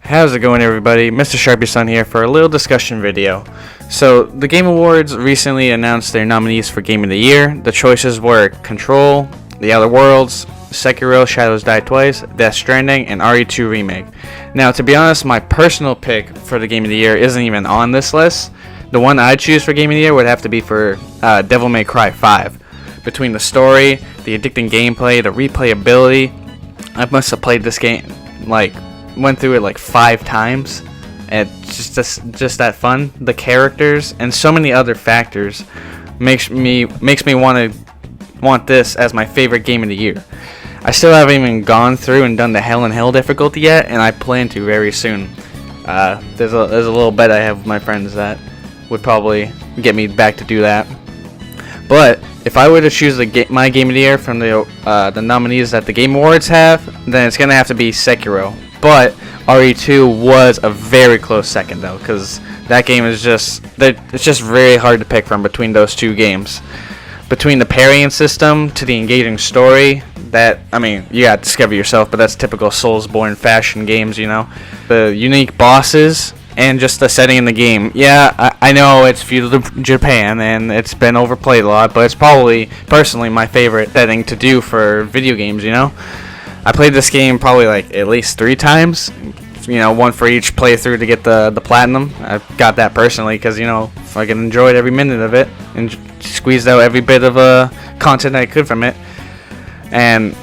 How's it going, everybody? MrSharpySon here for a little discussion video. So, the Game Awards recently announced their nominees for Game of the Year. The choices were Control, The Outer Worlds, Sekiro, Shadows Die Twice, Death Stranding, and RE2 Remake. Now, to be honest, my personal pick for the Game of the Year isn't even on this list. The one I'd choose for Game of the Year would have to be for Devil May Cry 5. Between the story, the addicting gameplay, the replayability, I must have played this game, went through it like 5 times. And just that fun. The characters and so many other factors makes me want this as my favorite game of the year. I still haven't even gone through and done the Hell in Hell difficulty yet, and I plan to very soon. There's a little bet I have with my friends that would probably get me back to do that. But if I were to choose my game of the year from the nominees that the Game Awards have, then it's gonna have to be Sekiro. But RE2 was a very close second, though, because that game is it's just very hard to pick from between those two games. Between the parrying system to the engaging story, you gotta discover yourself, but that's typical Soulsborne fashion games, you know. The unique bosses and just the setting in the game. Yeah, I know it's feudal Japan and it's been overplayed a lot, but it's probably, personally, my favorite setting to do for video games, you know. I played this game probably at least 3 times, you know, one for each playthrough to get the platinum. I got that personally because, you know, fucking enjoyed every minute of it and squeezed out every bit of content I could from it. And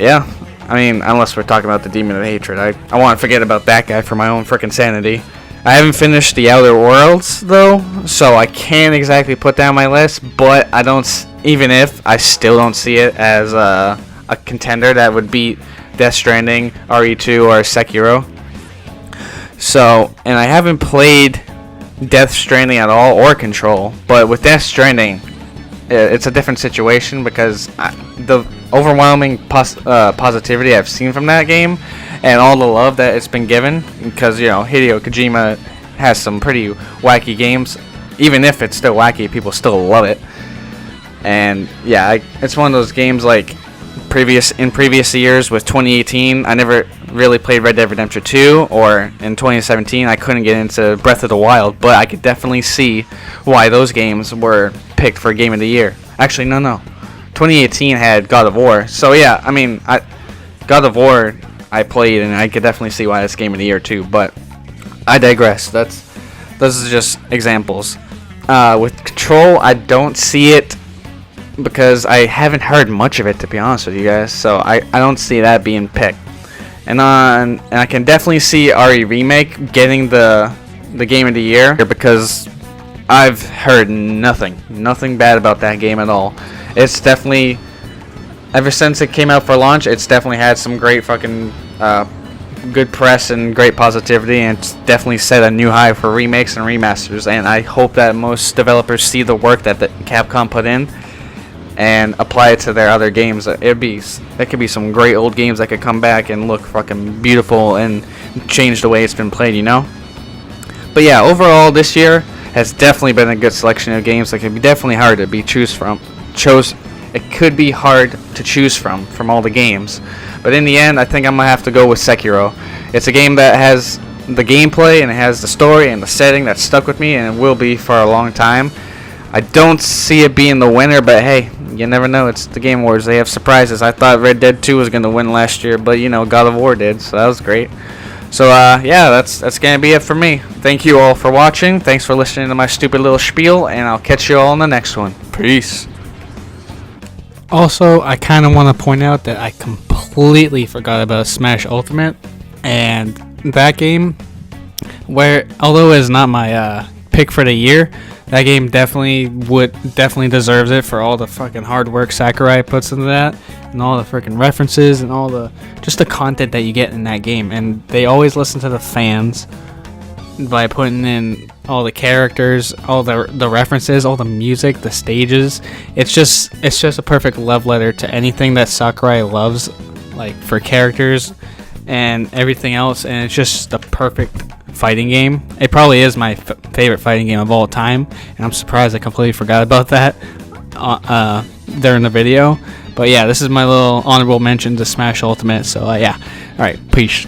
yeah, I mean, unless we're talking about the Demon of Hatred, I want to forget about that guy for my own freaking sanity. I haven't finished The Outer Worlds though, so I can't exactly put that on my list, but even if I still don't see it as a contender that would beat Death Stranding, RE2, or Sekiro. So, and I haven't played Death Stranding at all, or Control, but with Death Stranding, it's a different situation because the overwhelming positivity I've seen from that game, and all the love that it's been given, because, you know, Hideo Kojima has some pretty wacky games. Even if it's still wacky, people still love it. And yeah, it's one of those games in previous years with 2018, I never really played Red Dead Redemption 2, or in 2017 I couldn't get into Breath of the Wild, but I could definitely see why those games were picked for Game of the Year. Actually, no. 2018 had God of War, so yeah, I mean, God of War I played, and I could definitely see why it's Game of the Year too, but I digress. Those are just examples. With Control, I don't see it because I haven't heard much of it, to be honest with you guys, so I don't see that being picked. And I can definitely see RE Remake getting the Game of the Year because I've heard nothing bad about that game at all. It's definitely, ever since it came out for launch, it's definitely had some great fucking good press and great positivity, and it's definitely set a new high for remakes and remasters, and I hope that most developers see the work that Capcom put in and apply it to their other games. There could be some great old games that could come back and look fucking beautiful and change the way it's been played, you know. But yeah, overall this year has definitely been a good selection of games that could be definitely hard to choose from. It could be hard to choose from all the games, but in the end, I think I'm gonna have to go with Sekiro. It's a game that has the gameplay and it has the story and the setting that stuck with me, and it will be for a long time. I don't see it being the winner, but hey, you never know. It's the Game Awards. They have surprises. I thought Red Dead 2 was going to win last year, but, you know, God of War did, so that was great. So, yeah, that's going to be it for me. Thank you all for watching. Thanks for listening to my stupid little spiel, and I'll catch you all in the next one. Peace. Also, I kind of want to point out that I completely forgot about Smash Ultimate, and that game, although it's not my pick for the year, that game definitely deserves it for all the fucking hard work Sakurai puts into that, and all the freaking references and all the content that you get in that game. And they always listen to the fans by putting in all the characters, all the references, all the music, the stages. It's just a perfect love letter to anything that Sakurai loves, for characters and everything else, and it's just the perfect fighting game. It probably is my favorite fighting game of all time, and I'm surprised I completely forgot about that during the video. But yeah, this is my little honorable mention to Smash Ultimate. So yeah, alright, peace.